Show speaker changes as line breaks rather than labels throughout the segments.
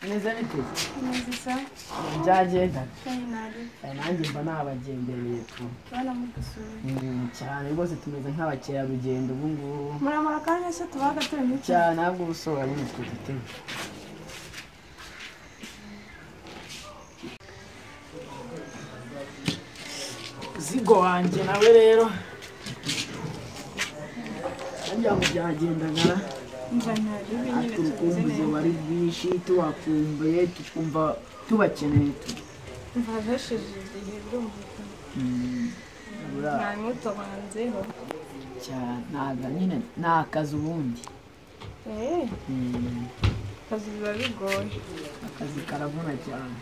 neza bite
neza
byagenda
cyane
nanjye mba nabagendereye tu
bana mudusura
cyane rwose tumeze nk'abakerarugendo ubu ngubu
muramara kandi se tubaga turi mu
cyane ntabwo ubusora n'utwo dutebe zigo wanjye nawe rero nanjye ngo byagenda ngara ati urukumbuzi wari rwinshi tubakumbuye tukumva tubakeneye
mvavesheje igihe birumvikana nta mutobanzeho
cyane ntaga nyine ni akazi ubundi
akazi biba bigoye
akazi karavuna cyane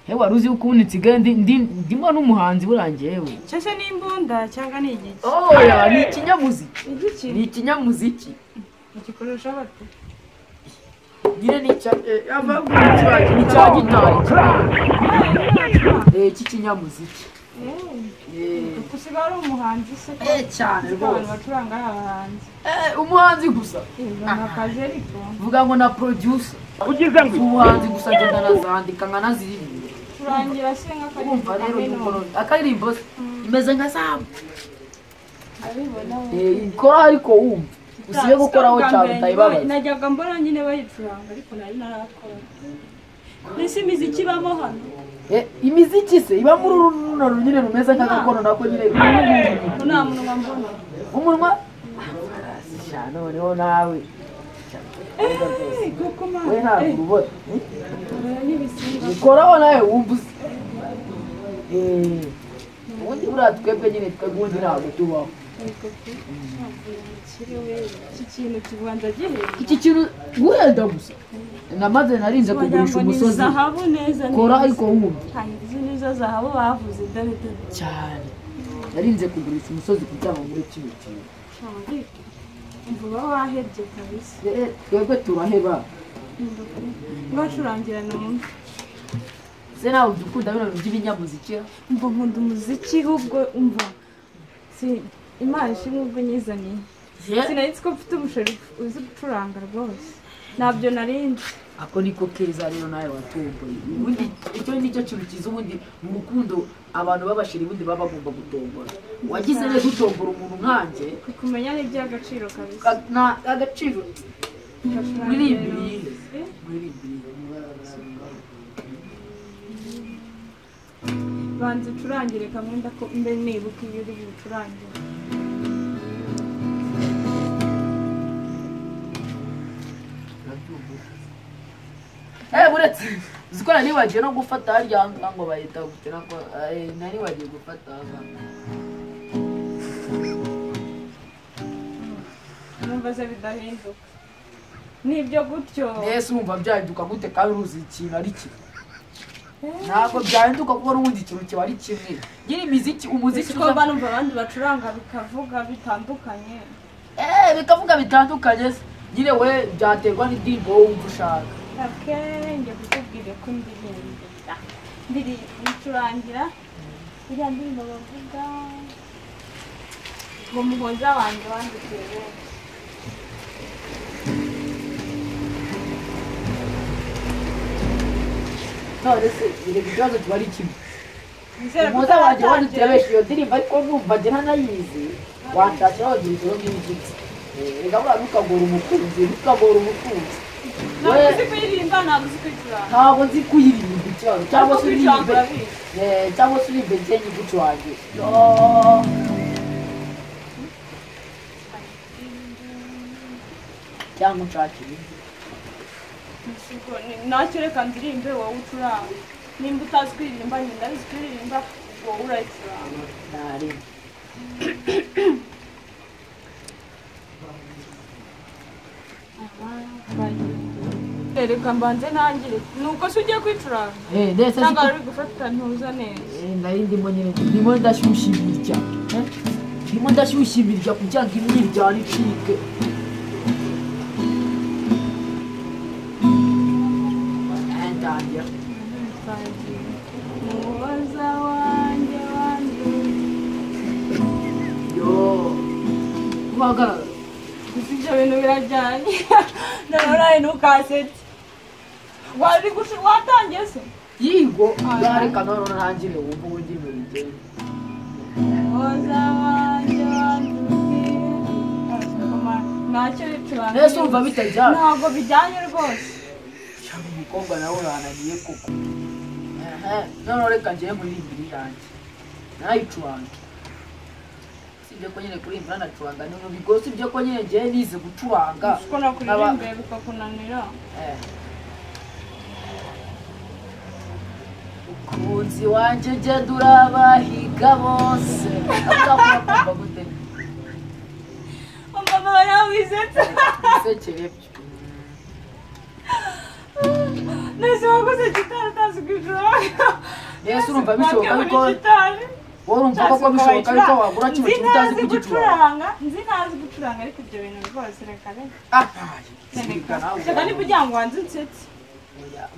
hewe wari uzi uko ubu nsigaye ndimo n'umuhanzi burangiye hewe
cyose n'imbunda cyangwa ni igiki
oya ni ikinyamuziki
igiki
ni ikinyamuziki
igikoresho bate
nyine ni cya ni cya gitari cy'ikinyamuziki
usiga ari umuhanzi se
cyane
abantu
rwose
bacuranga ari abahanzi
umuhanzi gusa
akazi ariko
vuga ngo na producer ugize ngo umuhanzi gusa ngenda nazandika nkanaziririmba
turangira se
urumva rero akaririmbo imeze nka zamu ikora ariko wumva usiye gukoraho cyane utayibabaza
najyaga mbona nyine bayicuranga ariko nari narakora nese imiziki ibamo hano
imiziki se iba muri runo nyine rumeze nk'agakono nako nyine
nta munwa mbona
umunwa noneho nawe we ntabwo urubona ikoraho nawe wumva uzi ubundi buriya twebwe nyine twebwe ubundi ntabwo tubaho
iki kintu kibanza gihera
iki kintu guhenda gusa namaze narinze kugurisha umusozi
zahabu neza
kora ariko wumva
izi nizo zahabu bavuze dore
cyane narinze kugurisha umusozi kugira ngo muri kino kintu
mvuba wahebye kabisa
twebwe turaheba
ngacurangira numva
se nawe udukunda bino by'ibinyamuziki
mva nkunda umuziki ahubwo umva si imana ishimwe ubwo nyizaniye sinari ko mfite umusheri uzi gucuranga rwose ntabyo narinzi
ako niko keza rero nawe watomboye ubundi icyo nicyo kintu cyiza ubundi mu rukundo abantu babashira ubundi baba bagomba gutombora wagize neza utombora umuntu nkanjye
kumenya ni iby'agaciro kabisa
na agaciro muririmbiye
banza ucurangire kamwe ndako mbe nibuka iyo uri bucurangire
buretse uziko nari bagiye no gufata harya ngo bahita gutera ko nari bagiye gufata
numva se bidahinduka nibyo gutyo
nese umva byahinduka gute kandi uruzi ikintu ari kimwe ntabwo byahinduka kuko n'ubundi ikintu kiba ari kimwe nyine umuziki
ko mba numva abandi bacuranga bikavuga bitandukanye
bikavuga bitandukanye nyine we byaterwa n'indirimbo wumva ushaka
njye kukubwira ko ndicurangira iriya ndirimbo bavuga ngo muhoza wanjye wandukiye benshi
none se irega ikibazo kiba ari kimwe umuhoza wanjye wandukiye benshi iyo ndirimbo ariko numva njye ntanayizi wanshakira wagira ijoro nk'igitsi reka buriya ntukagora umukunzi
ntabwo uzi kuririmba ntabwo uzi kwicuranga
ntabwo nzi kuririmba ikibazo cyangwa se uririmbe cyangwa se uririmbe njye nyigucurange cyangwa unshakire
ntacyo reka ndirimbe wowe ucuranga nimba utazi kuririmba njye ndabizi kuririmba wowe urayicuranga
ntarebe
reka mbanze ntangire nuko se ugiye kwicuranga cyangwa uri gufata ntuza neza
nari ndimo nyine ndimo ndashyushya imirya ndimo ndashyushya imirya kugira ngo imyiryane icike ntangira
muhoza wanjye wanduye
yo guhagarara
gusa ibyo bintu birajyanye nawe ntukasetse watangiye se
yigo yareka none ntangire wumva uburyo ibintu bigenda
muhoza wanjye wandubwira ntacyo bicuranga
mbese urumva bitajyana
ntabwo bijyanye rwose
cyangwa umukobwa nawe uranagiye koko none reka njyewe muri imbere yanjye nayicuranga sibyo ko nyine kurimbura ndacuranga ni mu bigo sibyo ko nyine njyewe nize gucuranga
uko nakuririmbiye bikakunanira
umukunzi wanjye ugenda urabahiga bose akabura kumva gute
mama yawisetse
isekere byo
nese wakoze gitari utazi gucuranga
yesu urumva bishoboka ariko wowe urumva ko bishoboka ariko wagura kino kintu utazi kugicuranga
nzi ntazi gucuranga ariko ibyo bintu rwose reka
reka
niba ugira ngo wanze unsetse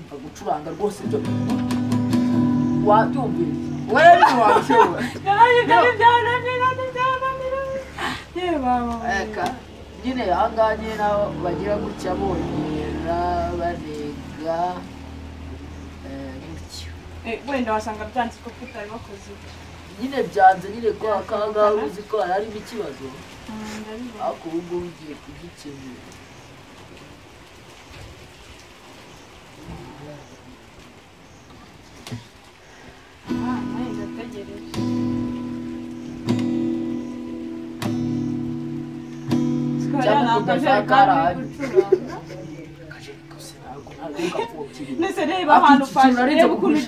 mva gucuranga rwose ibyo wabyumvise wewe wabishobora eka nyine ahangaha nyine nabo bagira gutya bongera barega gutyo
wenda wasanga byanditse ko utari bakoze
nyine byanze nyine ko akangaha uzi ko harimo ikibazo ariko ubu ngubu ugiye kugikemura
nese reba ahantu ufashe reba ukuntu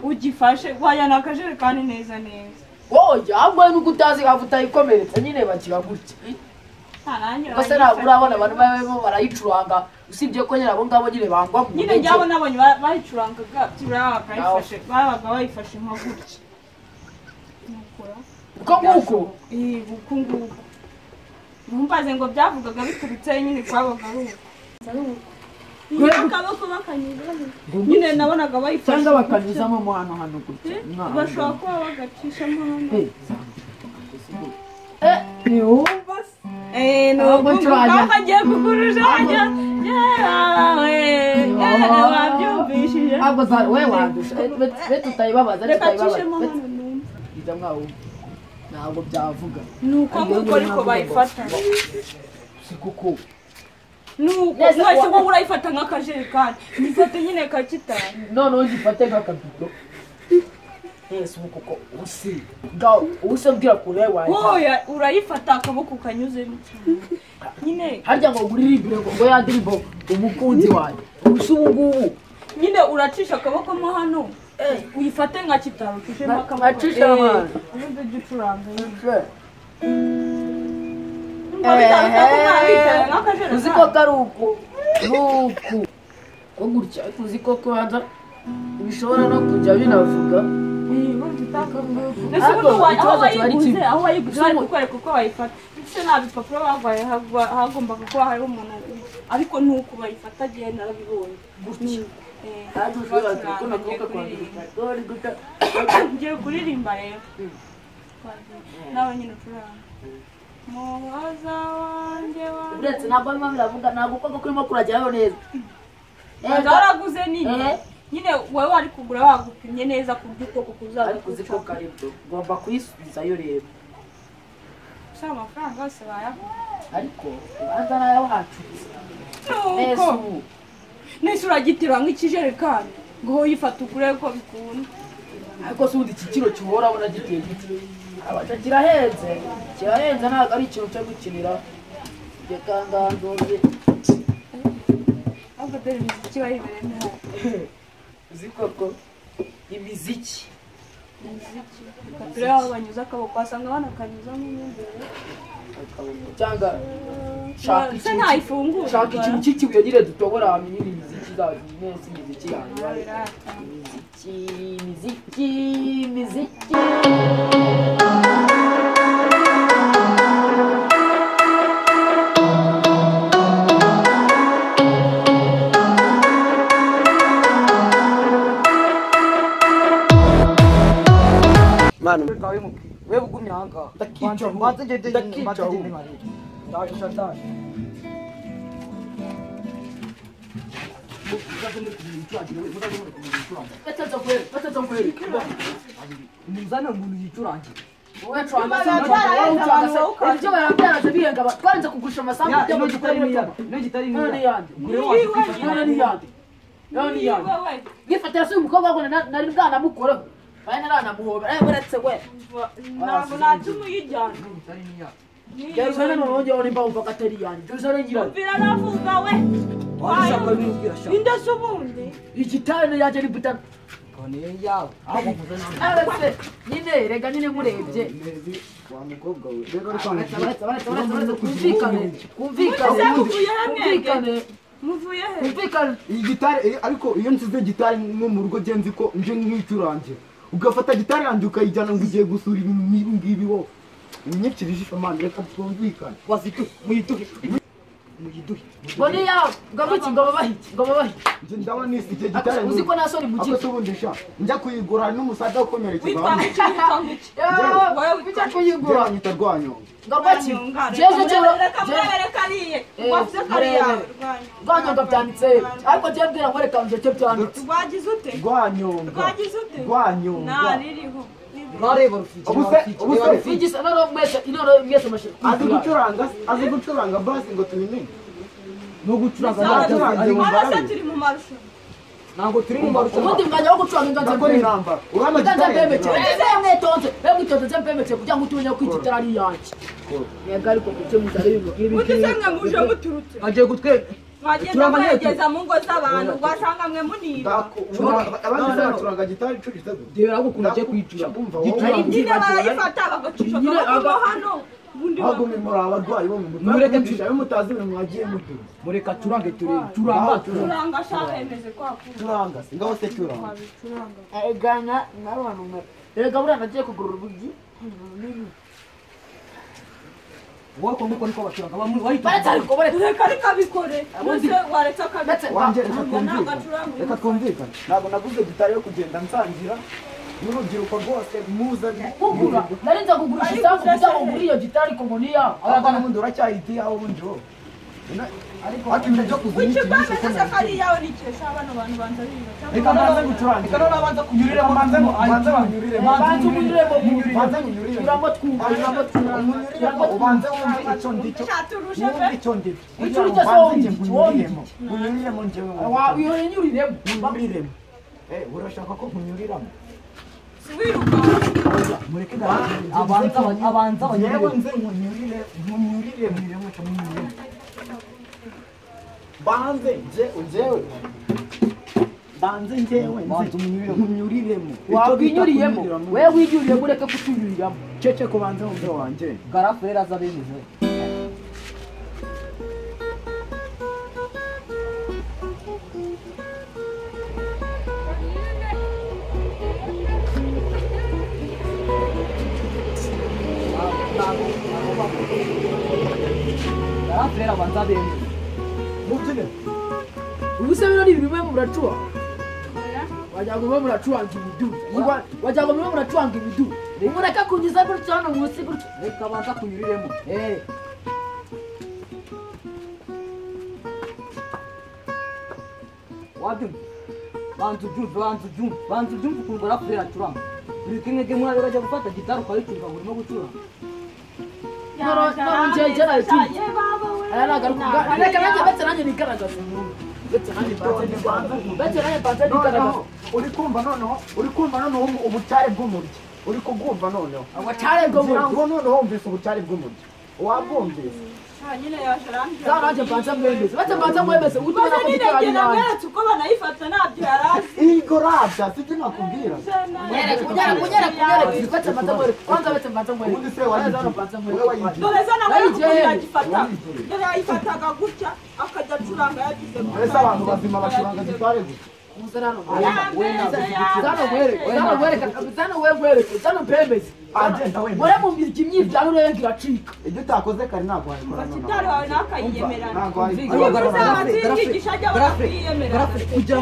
ugifashe wajyana akajerekani neza neza
oya ahubwo nuko utazi hafu utayikomeretsa nyine bakiba gutya gusa ntabwo urabona abantu barimo barayicuranga usibye ko nyine abo ngabo nyine bangwa mu
nyine njyabo nabonye bayicurangaga babaga bayifashe nka gutya
uko nguko
uko nguko ntumbaze ngo byavugaga biturutse nyine kwabaga ari uko akaboko bakanyuzamo nyine nabonaga bayifashe
cyangwa bakanyuzamo mo hano gutya
bashobora kuba bagacishamo hano agiye kukurusha wajya wabyumvishije
we wandusha tutayibabaza ntabwo byavuga
nuko nguko ariko bayifata
si kuko
nuko mwese ngo urayifata nk'akajerekani nifate nyine kakitanu
noneho gifate nk'akabido yesu kuko usi ngaho ubusabwira kure wanjye
oya urayifata akaboko kanyuzemo nyine
harya ngo uririmbire ngo yandirimbo umukunzi wanjye ubusa ubu ngubu
nyine uracisha akaboko mo hano uyifate nka kitaro kishema akaboko
acisha amana
ubundi ucuranga
uzi ko kari uku nuku ko gutya uzi ko kubanza bishobora no kujya binavuga
aho wayiguze bari kukwereka uko bayifata ndetse nta bipapuro bagwaye hagombaga kuba hariho umuntu ariko nuko bayifata agiye narabibonye
gutya
ngiye kuririmba rero nawe nyine ucuranga muhoza wanjye
uretse ntabwo barimo biravuga ntabwo uko kurimo kurageraho neza
waraguze nini nyine wowe wari kugura wagupimye neza ku buryo ukuboko kuzaza
ariko uzi ko karibyo ugomba kuyisubizayo rero
gusa amafaranga yose bayaha
ariko ubanza nayo wacuritse neza ubu
nese uragitira nk'ikijerekani ngo uyifata ukure ko bikunda
ariko si ubundi iki kiro kihora abona giteye giti abaca kirahenze ntabwo ari ikintu cyo gukinira ibyo kanganzoye
ahubwo dore imiziki bayibereye
uzi koko imiziki
turebe aho banyuze akaboko wasanga banakanyuzamo imbere
cyangwa shaka ikintu cy'ikibuye nyine dutobora hamwe nyine imiziki zacu neza imiziki yanyu imiziki
manu
wewe
ugumye ahangaha
Ndakica
mbanze ngende
ndakica
ndaje shatani muzane umuntu yicurangira
ibyo babyaraje bihenga twanze kugurisha amasambu
ino gitari niyandi
gifatira se umukobwa ngo nari bwanamukoreho kandi naranamuhobera buretse we
ntabwo natuma uyijyana
Jerusalem n'uburyo nimba umva katari yanjye Jerusalem ngira
biranavuga we
washaka bimbwira sha
inde se ubundi
igitane yaje ni butana
kone yawe abo muzana
abase nyine rega nyine murebye
wa mukobwa we rero
kumvikane
iyi gitari ariko iyo nsize gitari nko mu rugo genzi ko nje nk'icurangira ugafata gitari yanjye ukayijyana ngo ugiye gusura ibintu nk'ibi ngibi wo unyikira ijisho mani reka twumvikane
wazitu muyiduhe
bone yawe ngo babahi
nje ndaba nisi icyo gitari
uzi ko nasoni mu
ako tubundi sha njya kuyigura n'umusaza ukomerekeza
witwa
bijya kuyigura
nyita rwanyo
ngabaki jeje cyo
reka mwereka ariye wafite kariya
rwanyo ndabyanditse ariko je bwira ngo reka nje cyo byanditse
rwagize ute
rwanyonga
rwagize ute
rwanyonga
naririho
nareba rufite
igisa naro mwese inoro mwese mashi
azi gucuranga basi ngo tubimenye
no gucuranga
marasa turi mu marushanwa
ntabwo turi mu marushanwa
ubundi mwanya wo gucuranga inganza
ndakora intambara urama
inganza
gitari
mbemeke mwetonze mwitonze mbemeke kugira ngo utunye ko igitara ari yanjye yega ariko kucyo mutare ibi
utisanga muje muturutse
agiye gutwe
mwagenda mwegeza mu ngo z'abantu wasanga mwe munira
abandi bacuranga gitari icuritse
debera gukunda cyo kwicura
hari imbyino barayifata bagacisha akaboko hano
ahubwo muri abarwayi bo mu mutwe
mureke
iyo mutazi ibintu mwagiye mutura
mureka turange turebe
turanga shaka emeze kwa
turanga ngaho se turanga
egana n'abantu mwe rega buriya nagiye kugurura ubugi
wowe ko nguko niko bacuranga bamwe
baretse ariko baretse
reka reka bikore bose waretse akabikora
wanjye reka twumvikane ntabwo naguze gitari yo kugenda nsangira n'urubyiruko rwose muza
kugura narinza kugurisha isambu kugira ngo ngure iyo gitari ko ngo ni yawe
abana n'ubundi uracyahita iyawe ubundi wowe ariko ibintu byo kuzinisha
ukibameze se kari yawe nikesha abana bantu banza biba
reka nabanza gucuranga reka nabanza kunyuriremo banza kunyuriremo banza kunyuriremo
turamo twumva
ubanza wumve icyo ndicyo wumve icyo ndicyo
icyo nicyo se wumva
kunyuriremo njyewe
winyuriremo
kunyuriremo urashaka ko kunyuriramo
wiruka
mureke
abanza
yewe nze nkunyurire mwiremo cyo munyurire banze njyewe banze njyewe nkunyuriremo
wakwinyuriyemo wewe winyuriyemo ureke kutunyuriramo
cece ko banze wumve wanjye
garafera za bemeze garafera banza bemeze
mubyine
ubuse bino ni ibintu bimwe muracua wagira ngo mwe muracuranga ibidu wagira ngo mwe muracuranga ibidu mureke kungiza gutyo hano munsi gutyo
reka banza kunyuriremo wabyumva banza ubyumva ukuntu garafera acuranga buri kimwe kimwe urajya gufata gitari ukayicunga ngo urimo gucuranga
none njye narituye aya nagaruka reka nanjye betse nanjye nigaragaza betse nanjye banze nigaragaza
uri kumva noneho ubucyare bw'umuryi uri kubwumva noneho
abatare bwo muri
noneho wumvise ubucyare bw'umuryi wabwumvise
nyine yasharambye
nanjye mbanza mwemeze betse mbanza mwemeze utubona ko gitari ari nanjye
mweretse uko banayifata ntabyo yarazi
igo rabya sibyo nakubwira
kunyereka betse mbanza mwereke kwanza betse mbanza mwereke
ubundi se wayigiye
dore zana mwereke yagifata dore yayifataga gutya akajya acuranga yagize
mbese abantu bazima bacuranga gitari gutya
zano mwereke zano mpembeze
agenda wenda
Wari mu mbirigi imyiryane urebe ngo iracika.
ibyo utakoze kare ntabwo wabikora
Gitari wawe nakayiyemerana.
ntabwo wabikora
kugira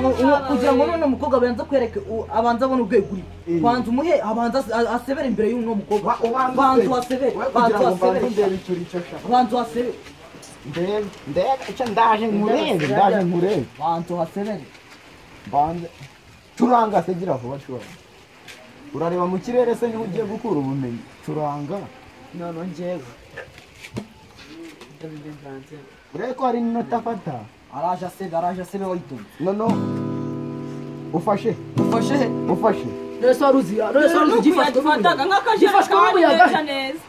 ngo none umukobwa abanza kwereke abanza abona urwego uri banza umuhe abanza asebere imbere y'uno mukobwa banza wasebere banza wasebere banza wasebere
ndebe icyo ndaje nkurebe
banza wasebere
banze curanga se gira vuba curanga urareba mu kirere se niba ugiye gukura ubumenyi curanga
None njyewe. Ndabibe mvanze.
urebe ko hari n'inota afata
araje asebe wayitonze
nono ufashe
Rese waruzira gifashwe n'umuyaga.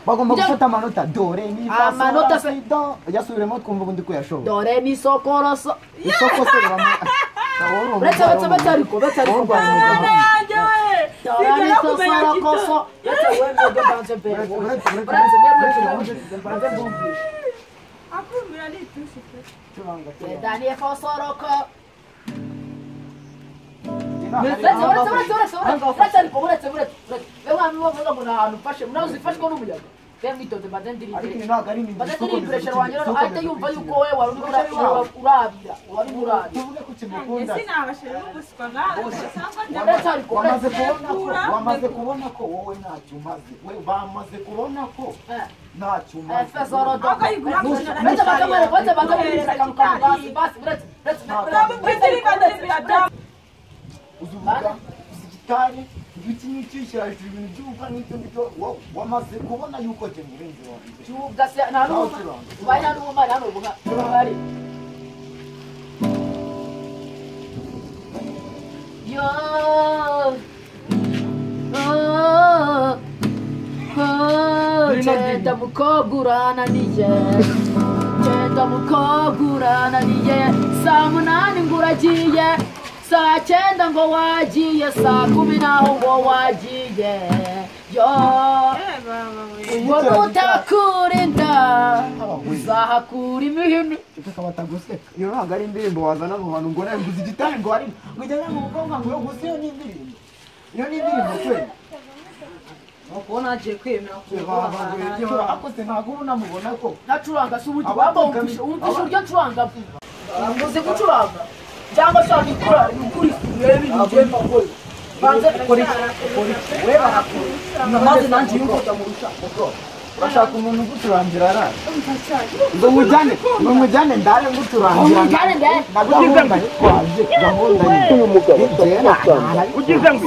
bagomba gufata amanota dore ni
Amanota se
yasubiremo twumva ubundi ko yashoboye
dore ni sokoroso.
isoko se
Uretse ariko
wamaze kubona ko wowe ntacyo umaze bamaze kubona ko ntacyo umaze uzuvuga gitari iki n'iki cyashije ibintu by'ubuka n'icyo ngicyo wamaze kubona yuko jye murenzi wawe
cyugase nta n'ubu ubaye nta n'ubu mari hano buhari yo genda mukobwa urananiye saa munani ngo uragiye saa cyenda ngo wagiye saa 10 naho ngo wagiye yo ubwo nutakurinda uzahakura imihini
bataguseka iyo ntabwo ari indirimbo wazana mu bantu ngo nawe nguzi gitari ngo wari ngujyana mu mukobwa ngo yo gusa iyo ni indirimbo kweli
ukubona agiye kwemera
akoze ntabwo ubu namubona ko
nacuranga se uburyo wumvishe uburyo ncuranga uzi gucuranga cyangwa se wabikora ukuri urebe ibigenda kose banze
ukora iki we barakora maze nanjye yuko utamurusha
urashaka umuntu ugucurangira arara ngo mujyane ndare ngucurangira na gahunda twaje gahunda
uyu mugabo ugize ngo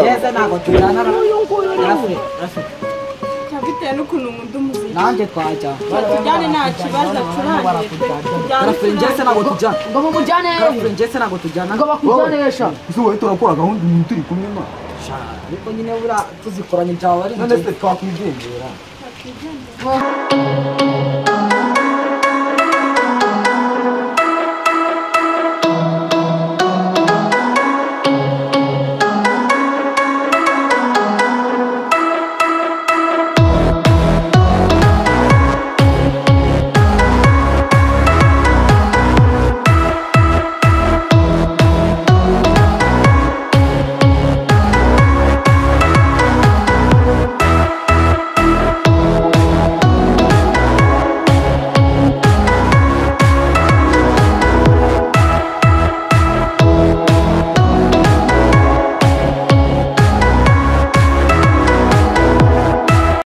ngeze ntabwo tujyana
bitewe n'ukuntu nkunda umuziki
nanjye twajya
tujyane nta kibazo acurangiye
ngeze ntabwo tujyana
ngo mumujyane
ngeze ntabwo tujyana
ngo bakujyanesha
izuba turakora gahunda umuntu turi kumwe ma
ariko nyine buriya tuzikoranye byaba ari
none se twakwigendera